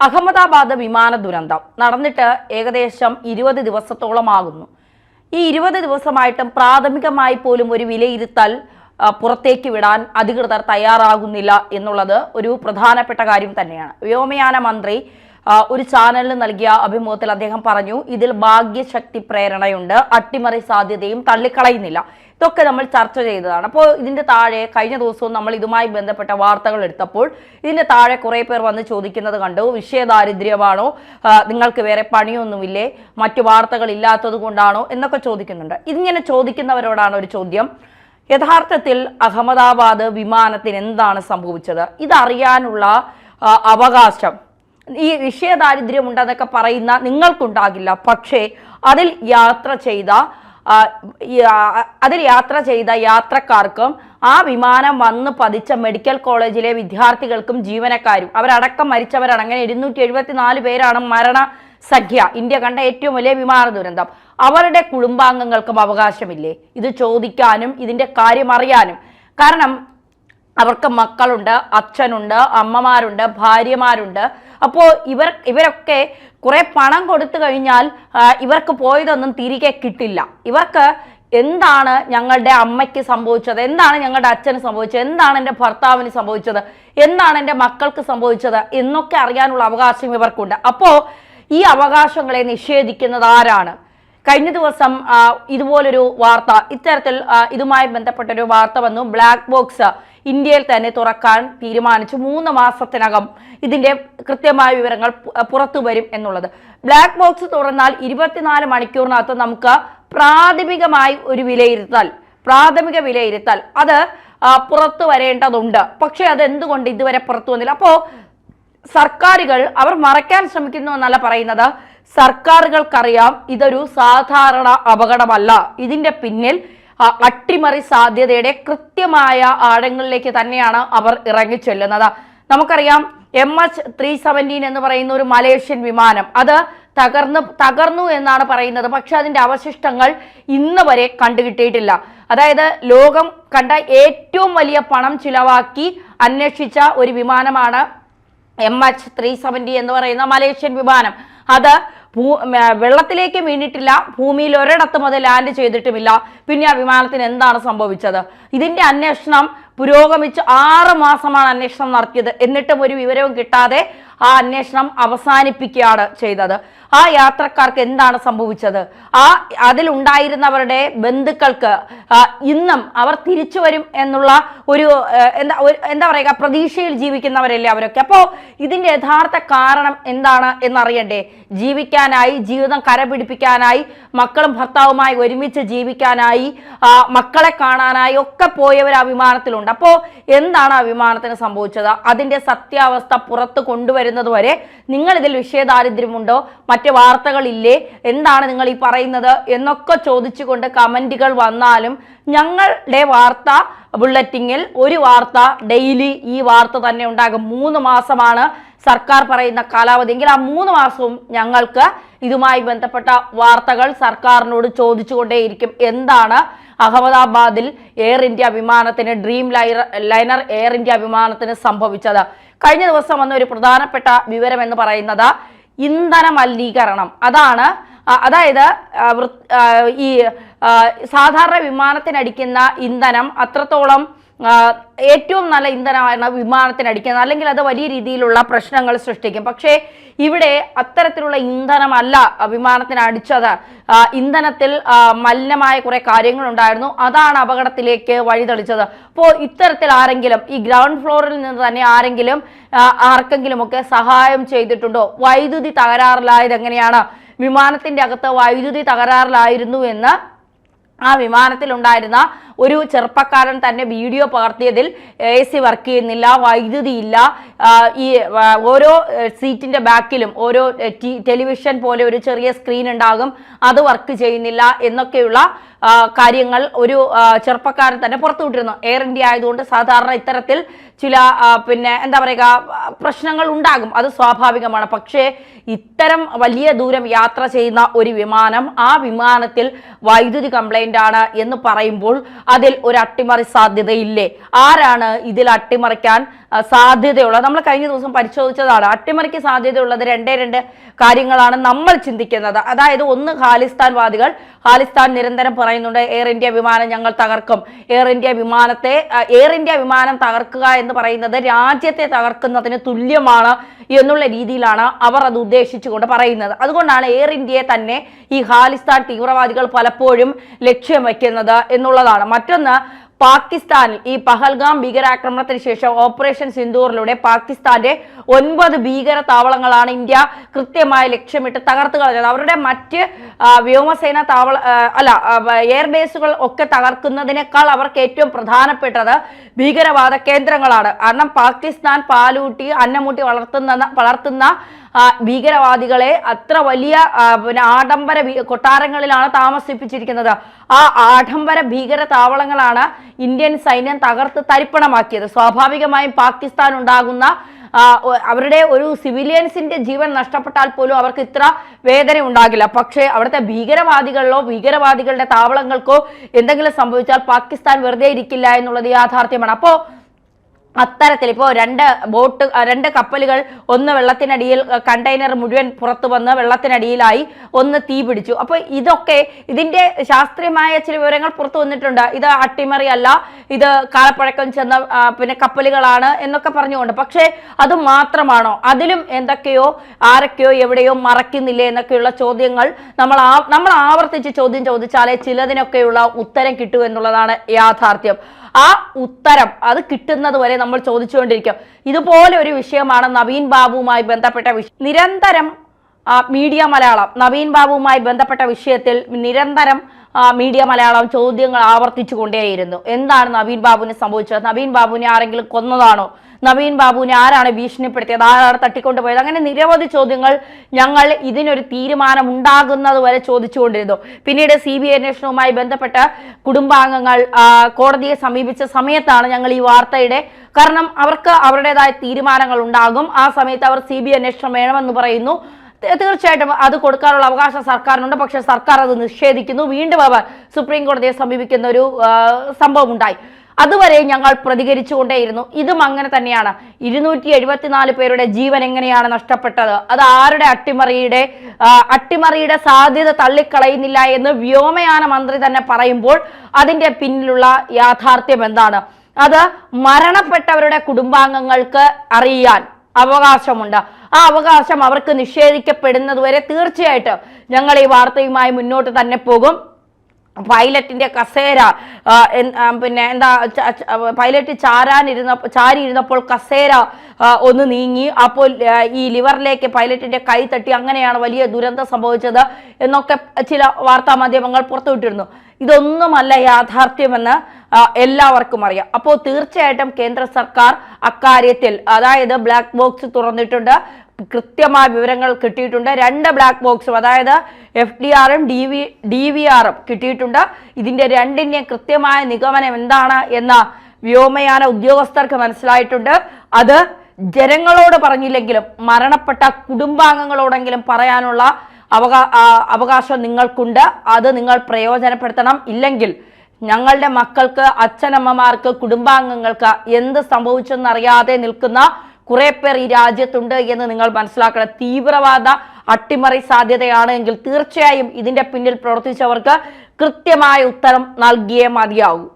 അഹമ്മദാബാദ് വിമാന ദുരന്തം നടന്നിട്ട് ഏകദേശം 20 ദിവസത്തോളമാകുന്നു. ഈ 20 ദിവസമായിട്ടും പ്രാഥമികമായി പോലും ഒരു വിലയിരുത്തൽ പുറത്തേക്ക് വിടാൻ അധികൃതർ തയ്യാറാകുന്നില്ല എന്നുള്ളത് ഒരു പ്രധാനപ്പെട്ട കാര്യം തന്നെയാണ്. വ്യോമയാന മന്ത്രി ഒരു ചാനലിന് നൽകിയ അഭിമുഖത്തിൽ അദ്ദേഹം പറഞ്ഞു, ഇതിൽ ഭാഗ്യശക്തി പ്രേരണയുണ്ട്, അട്ടിമറി സാധ്യതയും തള്ളിക്കളയുന്നില്ല. ഇതൊക്കെ നമ്മൾ ചർച്ച ചെയ്തതാണ്. അപ്പോൾ ഇതിന്റെ താഴെ കഴിഞ്ഞ ദിവസവും നമ്മൾ ഇതുമായി ബന്ധപ്പെട്ട വാർത്തകൾ എടുത്തപ്പോൾ ഇതിന്റെ താഴെ കുറെ പേർ വന്ന് ചോദിക്കുന്നത് കണ്ടു, വിഷയദാരിദ്ര്യമാണോ, നിങ്ങൾക്ക് വേറെ പണിയൊന്നുമില്ലേ, മറ്റു വാർത്തകൾ ഇല്ലാത്തത് കൊണ്ടാണോ എന്നൊക്കെ ചോദിക്കുന്നുണ്ട്. ഇതിങ്ങനെ ചോദിക്കുന്നവരോടാണ് ഒരു ചോദ്യം, യഥാർത്ഥത്തിൽ അഹമ്മദാബാദ് വിമാനത്തിന് എന്താണ് സംഭവിച്ചത്? ഇതറിയാനുള്ള അവകാശം ഈ വിഷയദാരിദ്ര്യം ഉണ്ടെന്നൊക്കെ പറയുന്ന നിങ്ങൾക്കുണ്ടാകില്ല. പക്ഷേ അതിൽ യാത്ര ചെയ്ത യാത്രക്കാർക്കും ആ വിമാനം വന്ന് പതിച്ച മെഡിക്കൽ കോളേജിലെ വിദ്യാർത്ഥികൾക്കും ജീവനക്കാരും അവരടക്കം മരിച്ചവരാണ്. അങ്ങനെ 274 പേരാണ് മരണസംഖ്യ. ഇന്ത്യ കണ്ട ഏറ്റവും വലിയ വിമാന ദുരന്തം. അവരുടെ കുടുംബാംഗങ്ങൾക്കും അവകാശമില്ലേ ഇത് ചോദിക്കാനും ഇതിന്റെ കാര്യം അറിയാനും? കാരണം അവർക്ക് മക്കളുണ്ട്, അച്ഛനുണ്ട്, അമ്മമാരുണ്ട്, ഭാര്യമാരുണ്ട്. അപ്പോൾ ഇവരൊക്കെ കുറെ പണം കൊടുത്തു കഴിഞ്ഞാൽ ഇവർക്ക് പോയതൊന്നും തിരികെ കിട്ടില്ല. ഇവർക്ക് എന്താണ് ഞങ്ങളുടെ അമ്മയ്ക്ക് സംഭവിച്ചത്, എന്താണ് ഞങ്ങളുടെ അച്ഛന് സംഭവിച്ചത്, എന്താണ് എൻ്റെ ഭർത്താവിന് സംഭവിച്ചത്, എന്താണ് എൻ്റെ മക്കൾക്ക് സംഭവിച്ചത് എന്നൊക്കെ അറിയാനുള്ള അവകാശം ഇവർക്കുണ്ട്. അപ്പോൾ ഈ അവകാശങ്ങളെ നിഷേധിക്കുന്നത് ആരാണ്? കഴിഞ്ഞ ദിവസം ഇതുപോലൊരു വാർത്ത, ഇത്തരത്തിൽ ഇതുമായി ബന്ധപ്പെട്ടൊരു വാർത്ത വന്നു. ബ്ലാക്ക് ബോക്സ് ഇന്ത്യയിൽ തന്നെ തുറക്കാൻ തീരുമാനിച്ചു. 3 മാസത്തിനകം ഇതിന്റെ കൃത്യമായ വിവരങ്ങൾ പുറത്തു വരും എന്നുള്ളത്. ബ്ലാക്ക് ബോക്സ് തുറന്നാൽ 24 മണിക്കൂറിനകത്ത് നമുക്ക് പ്രാഥമിക വിലയിരുത്തൽ അത് പുറത്തു വരേണ്ടതുണ്ട്. പക്ഷെ അത് എന്തുകൊണ്ട് ഇതുവരെ പുറത്തു വന്നില്ല? അപ്പോൾ സർക്കാരുകൾ അവർ മറയ്ക്കാൻ ശ്രമിക്കുന്നു എന്നല്ല പറയുന്നത്, സർക്കാരുകൾക്കറിയാം ഇതൊരു സാധാരണ അപകടമല്ല. ഇതിന്റെ പിന്നിൽ അട്ടിമറി സാധ്യതയുടെ കൃത്യമായ ആഴങ്ങളിലേക്ക് തന്നെയാണ് അവർ ഇറങ്ങിച്ചെല്ലുന്നത്. നമുക്കറിയാം MH317 എന്ന് പറയുന്ന ഒരു മലേഷ്യൻ വിമാനം അത് തകർന്നു എന്നാണ് പറയുന്നത്. പക്ഷെ അതിന്റെ അവശിഷ്ടങ്ങൾ ഇന്ന് വരെ കണ്ടുകിട്ടിയിട്ടില്ല. അതായത് ലോകം കണ്ട ഏറ്റവും വലിയ പണം ചിലവാക്കി അന്വേഷിച്ച ഒരു വിമാനമാണ് MH370 എന്ന് പറയുന്ന മലേഷ്യൻ വിമാനം. അത് വെള്ളത്തിലേക്ക് വീണിട്ടില്ല, ഭൂമിയിൽ ഒരിടത്തും അത് ലാൻഡ് ചെയ്തിട്ടുമില്ല. പിന്നെ ആ വിമാനത്തിന് എന്താണ് സംഭവിച്ചത്? ഇതിന്റെ അന്വേഷണം പുരോഗമിച്ച് 6 മാസമാണ് അന്വേഷണം നടത്തിയത്. എന്നിട്ടും ഒരു വിവരവും കിട്ടാതെ ആ അന്വേഷണം അവസാനിപ്പിക്കുകയാണ് ചെയ്തത്. ആ യാത്രക്കാർക്ക് എന്താണ് സംഭവിച്ചത്? അതിലുണ്ടായിരുന്നവരുടെ ബന്ധുക്കൾക്ക് ഇന്നും അവർ തിരിച്ചു വരും എന്നുള്ള ഒരു എന്താ പറയുക, പ്രതീക്ഷയിൽ ജീവിക്കുന്നവരല്ലേ അവരൊക്കെ. അപ്പോൾ ഇതിന്റെ യഥാർത്ഥ കാരണം എന്താണ് എന്നറിയണ്ടേ? ജീവിക്കാനായി, ജീവിതം കരപിടിപ്പിക്കാനായി, മക്കളും ഭർത്താവുമായി ഒരുമിച്ച് ജീവിക്കാനായി, മക്കളെ കാണാനായി ഒക്കെ പോയവർ ആ വിമാനത്തിലുണ്ട്. അപ്പോൾ എന്താണ് ആ വിമാനത്തിന് സംഭവിച്ചത്? അതിന്റെ സത്യാവസ്ഥ പുറത്ത് കൊണ്ടുവരുന്നത് വരെ നിങ്ങൾ ഇതിൽ വിഷയദാരിദ്ര്യമുണ്ടോ, മറ്റ് വാർത്തകളില്ലേ, എന്താണ് നിങ്ങൾ ഈ പറയുന്നത് എന്നൊക്കെ ചോദിച്ചുകൊണ്ട് കമന്റുകൾ വന്നാലും ഞങ്ങളുടെ വാർത്ത ബുള്ളറ്റിങ്ങിൽ ഒരു വാർത്ത ഡെയിലി ഈ വാർത്ത തന്നെ ഉണ്ടാകും. 3 മാസമാണ് സർക്കാർ പറയുന്ന കാലാവധി എങ്കിൽ ആ 3 മാസവും ഞങ്ങൾക്ക് ഇതുമായി ബന്ധപ്പെട്ട വാർത്തകൾ സർക്കാരിനോട് ചോദിച്ചുകൊണ്ടേയിരിക്കും. എന്താണ് അഹമ്മദാബാദിൽ എയർ ഇന്ത്യ വിമാനത്തിന്, ഡ്രീം ലൈനർ എയർ ഇന്ത്യ വിമാനത്തിന് സംഭവിച്ചത്? കഴിഞ്ഞ ദിവസം വന്ന ഒരു പ്രധാനപ്പെട്ട വിവരം എന്ന് പറയുന്നത് ഇന്ധന മലിനീകരണം. അതായത് ഈ സാധാരണ വിമാനത്തിനടിക്കുന്ന ഇന്ധനം അത്രത്തോളം ഏറ്റവും നല്ല ഇന്ധനമാണ് വിമാനത്തിനടിക്കുന്നത്, അല്ലെങ്കിൽ അത് വലിയ രീതിയിലുള്ള പ്രശ്നങ്ങൾ സൃഷ്ടിക്കും. പക്ഷേ ഇവിടെ അത്തരത്തിലുള്ള ഇന്ധനമല്ല വിമാനത്തിന് അടിച്ചത്. ഇന്ധനത്തിൽ മലിനമായ കുറെ കാര്യങ്ങളുണ്ടായിരുന്നു, അതാണ് അപകടത്തിലേക്ക് വഴിതെളിച്ചത്. അപ്പോൾ ഇത്തരത്തിൽ ആരെങ്കിലും ഈ ഗ്രൗണ്ട് ഫ്ലോറിൽ നിന്ന് തന്നെ ആർക്കെങ്കിലുമൊക്കെ സഹായം ചെയ്തിട്ടുണ്ടോ? വൈദ്യുതി തകരാറിലായത് എങ്ങനെയാണ്? വിമാനത്തിന്റെ അകത്ത് വൈദ്യുതി തകരാറിലായിരുന്നു എന്ന് ആ വിമാനത്തിലുണ്ടായിരുന്ന ഒരു ചെറുപ്പക്കാരൻ തന്നെ വീഡിയോ പകർത്തിയതിൽ AC വർക്ക് ചെയ്യുന്നില്ല, വൈദ്യുതി ഇല്ല, ഈ ഓരോ സീറ്റിന്റെ ബാക്കിലും ഓരോ ടെലിവിഷൻ പോലെ ഒരു ചെറിയ സ്ക്രീൻ ഉണ്ടാകും, അത് വർക്ക് ചെയ്യുന്നില്ല എന്നൊക്കെയുള്ള കാര്യങ്ങൾ ഒരു ചെറുപ്പക്കാരൻ തന്നെ പുറത്തുവിട്ടിരുന്നു. എയർ ഇന്ത്യ ആയതുകൊണ്ട് സാധാരണ ഇത്തരത്തിൽ ചില എന്താ പറയുക പ്രശ്നങ്ങൾ ഉണ്ടാകും, അത് സ്വാഭാവികമാണ്. പക്ഷേ ഇത്തരം വലിയ ദൂരം യാത്ര ചെയ്യുന്ന ഒരു വിമാനം, ആ വിമാനത്തിൽ വൈദ്യുതി കംപ്ലൈന്റ് ആണ് എന്ന് പറയുമ്പോൾ അതിൽ ഒരു അട്ടിമറി സാധ്യതയില്ലേ? ആരാണ് ഇതിൽ അട്ടിമറിക്കാൻ സാധ്യതയുള്ളത്? നമ്മൾ കഴിഞ്ഞ ദിവസം പരിശോധിച്ചതാണ്. അട്ടിമറിക്ക് സാധ്യതയുള്ളത് രണ്ട് കാര്യങ്ങളാണ് നമ്മൾ ചിന്തിക്കുന്നത്. അതായത് ഒന്ന്, ഖാലിസ്ഥാൻവാദികൾ. ഖാലിസ്ഥാൻ നിരന്തരം പറയുന്നുണ്ട് എയർ ഇന്ത്യ വിമാനം ഞങ്ങൾ തകർക്കും. എയർ ഇന്ത്യ വിമാനം തകർക്കുക എന്ന് പറയുന്നത് രാജ്യത്തെ തകർക്കുന്നതിന് തുല്യമാണ് എന്നുള്ള രീതിയിലാണ് അവർ അത് ഉദ്ദേശിച്ചുകൊണ്ട് പറയുന്നത്. അതുകൊണ്ടാണ് എയർ ഇന്ത്യയെ തന്നെ ഈ ഖാലിസ്ഥാൻ തീവ്രവാദികൾ പലപ്പോഴും ലക്ഷ്യം വയ്ക്കുന്നത് എന്നുള്ളതാണ്. മറ്റൊന്ന്, പാകിസ്ഥാനിൽ ഈ പഹൽഗാം ഭീകരാക്രമണത്തിന് ശേഷം ഓപ്പറേഷൻ സിന്ദൂറിലൂടെ പാകിസ്ഥാന്റെ 9 ഭീകര താവളങ്ങളാണ് ഇന്ത്യ കൃത്യമായി ലക്ഷ്യമിട്ട് തകർത്ത് കളഞ്ഞത്. അവരുടെ മറ്റ് വ്യോമസേന എയർബേസുകൾ ഒക്കെ തകർക്കുന്നതിനേക്കാൾ അവർക്ക് ഏറ്റവും പ്രധാനപ്പെട്ടത് ഭീകരവാദ കേന്ദ്രങ്ങളാണ്. കാരണം പാകിസ്ഥാൻ പാലൂട്ടി അന്നമൂട്ടി വളർത്തുന്ന ഭീകരവാദികളെ അത്ര വലിയ ആഡംബര കൊട്ടാരങ്ങളിലാണ് താമസിപ്പിച്ചിരിക്കുന്നത്. ആ ആഡംബര ഭീകര താവളങ്ങളാണ് ഇന്ത്യൻ സൈന്യം തകർത്ത് തരിപ്പണമാക്കിയത്. സ്വാഭാവികമായും പാകിസ്ഥാൻ ഉണ്ടാകുന്ന അവരുടെ ഒരു സിവിലിയൻസിന്റെ ജീവൻ നഷ്ടപ്പെട്ടാൽ പോലും അവർക്ക് ഇത്ര വേദന ഉണ്ടാകില്ല. പക്ഷേ അവിടുത്തെ ഭീകരവാദികളുടെ താവളങ്ങൾക്കോ എന്തെങ്കിലും സംഭവിച്ചാൽ പാകിസ്ഥാൻ വെറുതെ ഇരിക്കില്ല എന്നുള്ളത് യാഥാർത്ഥ്യമാണ്. അപ്പോ അത്തരത്തിൽ ഇപ്പോൾ രണ്ട് കപ്പലുകൾ, ഒന്ന് വെള്ളത്തിനടിയിൽ, കണ്ടെയ്നർ മുഴുവൻ പുറത്തു വന്ന് വെള്ളത്തിനടിയിലായി, ഒന്ന് തീ പിടിച്ചു. അപ്പൊ ഇതിന്റെ ശാസ്ത്രീയമായ ചില വിവരങ്ങൾ പുറത്തു വന്നിട്ടുണ്ട്. ഇത് അട്ടിമറി അല്ല, ഇത് കാലപ്പഴക്കം ചെന്ന കപ്പലുകളാണ് എന്നൊക്കെ പറഞ്ഞുകൊണ്ട്. പക്ഷേ അത് മാത്രമാണോ? അതിലും എന്തൊക്കെയോ ആരൊക്കെയോ എവിടെയോ മറക്കുന്നില്ലേ എന്നൊക്കെയുള്ള ചോദ്യങ്ങൾ നമ്മൾ ആവർത്തിച്ച് ചോദ്യം ചോദിച്ചാലേ ചിലതിനൊക്കെയുള്ള ഉത്തരം കിട്ടൂ എന്നുള്ളതാണ് യാഥാർത്ഥ്യം. ആ ഉത്തരം അത് കിട്ടുന്നത് വരെ നമ്മൾ ചോദിച്ചുകൊണ്ടിരിക്കും. ഇതുപോലെ ഒരു വിഷയമാണ് നവീൻ ബാബുവുമായി ബന്ധപ്പെട്ട വിഷയം. നിരന്തരം മീഡിയ മലയാളം നവീൻ ബാബുവുമായി ബന്ധപ്പെട്ട വിഷയത്തിൽ നിരന്തരം മീഡിയ മലയാളം ചോദ്യങ്ങൾ ആവർത്തിച്ചു കൊണ്ടേയിരുന്നു. എന്താണ് നവീൻ ബാബുവിന് സംഭവിച്ചത്? നവീൻ ബാബുവിനെ ആരെങ്കിലും കൊന്നതാണോ? നവീൻ ബാബുവിനെ ആരാണ് ഭീഷണിപ്പെടുത്തിയത്? ആരാണ് തട്ടിക്കൊണ്ടുപോയത്? അങ്ങനെ നിരവധി ചോദ്യങ്ങൾ ഞങ്ങൾ ഇതിനൊരു തീരുമാനം ഉണ്ടാകുന്നത് വരെ ചോദിച്ചുകൊണ്ടിരുന്നു. പിന്നീട് CBI അന്വേഷണവുമായി ബന്ധപ്പെട്ട കുടുംബാംഗങ്ങൾ കോടതിയെ സമീപിച്ച സമയത്താണ് ഞങ്ങൾ ഈ വാർത്തയുടെ, കാരണം അവർക്ക് അവരുടേതായ തീരുമാനങ്ങൾ ഉണ്ടാകും. ആ സമയത്ത് അവർ CBI അന്വേഷണം വേണമെന്ന് പറയുന്നു. തീർച്ചയായിട്ടും അത് കൊടുക്കാനുള്ള അവകാശം സർക്കാരിനുണ്ട്. പക്ഷെ സർക്കാർ അത് നിഷേധിക്കുന്നു. വീണ്ടും അവർ സുപ്രീം കോടതിയെ സമീപിക്കുന്ന ഒരു സംഭവം ഉണ്ടായി. അതുവരെ ഞങ്ങൾ പ്രതികരിച്ചുകൊണ്ടേയിരുന്നു. ഇതും അങ്ങനെ തന്നെയാണ്. 274 പേരുടെ ജീവൻ എങ്ങനെയാണ് നഷ്ടപ്പെട്ടത്? അത് ആരുടെ അട്ടിമറിയുടെ സാധ്യത തള്ളിക്കളയുന്നില്ല എന്ന് വ്യോമയാന മന്ത്രി തന്നെ പറയുമ്പോൾ അതിന്റെ പിന്നിലുള്ള യാഥാർത്ഥ്യം എന്താണ്? അത് മരണപ്പെട്ടവരുടെ കുടുംബാംഗങ്ങൾക്ക് അറിയാൻ അവകാശമുണ്ട്. ആ അവകാശം അവർക്ക് നിഷേധിക്കപ്പെടുന്നതുവരെ തീർച്ചയായിട്ടും ഞങ്ങൾ ഈ വാർത്തയുമായി മുന്നോട്ട് തന്നെ പോകും. പൈലറ്റിന്റെ കസേര പൈലറ്റ് ചാരിയിരുന്നപ്പോൾ കസേര ഒന്ന് നീങ്ങി, അപ്പോൾ ഈ ലിവറിലേക്ക് പൈലറ്റിന്റെ കൈ തട്ടി, അങ്ങനെയാണ് വലിയ ദുരന്തം സംഭവിച്ചത് എന്നൊക്കെ ചില വാർത്താ മാധ്യമങ്ങൾ പുറത്തുവിട്ടിരുന്നു. ഇതൊന്നുമല്ല യാഥാർത്ഥ്യമെന്ന് എല്ലാവർക്കും അറിയാം. അപ്പോൾ തീർച്ചയായിട്ടും കേന്ദ്ര സർക്കാർ അക്കാര്യത്തിൽ, അതായത് ബ്ലാക്ക് ബോക്സ് തുറന്നിട്ടുണ്ട്, കൃത്യമായ വിവരങ്ങൾ കിട്ടിയിട്ടുണ്ട്. 2 ബ്ലാക്ക് ബോക്സും, അതായത് FDRഉം DVRഉം കിട്ടിയിട്ടുണ്ട്. ഇതിന്റെ രണ്ടിന്റെയും കൃത്യമായ നിഗമനം എന്താണ് എന്ന വ്യോമയാന ഉദ്യോഗസ്ഥർക്ക് മനസ്സിലായിട്ടുണ്ട്. അത് ജനങ്ങളോട് പറഞ്ഞില്ലെങ്കിലും മരണപ്പെട്ട കുടുംബാംഗങ്ങളോടെങ്കിലും പറയാനുള്ള അവകാശം നിങ്ങൾക്കുണ്ട്. അത് നിങ്ങൾ പ്രയോജനപ്പെടുത്തണം. ഇല്ലെങ്കിൽ ഞങ്ങളുടെ മക്കൾക്ക്, അച്ഛനമ്മമാർക്ക്, കുടുംബാംഗങ്ങൾക്ക് എന്ത് സംഭവിച്ചെന്നറിയാതെ നിൽക്കുന്ന കുറെ പേർ ഈ രാജ്യത്തുണ്ട് എന്ന് നിങ്ങൾ മനസ്സിലാക്കണം. തീവ്രവാദ അട്ടിമറി സാധ്യതയാണ് എങ്കിൽ തീർച്ചയായും ഇതിന്റെ പിന്നിൽ പ്രവർത്തിച്ചവർക്ക് കൃത്യമായ ഉത്തരം നൽകിയേ മതിയാവൂ.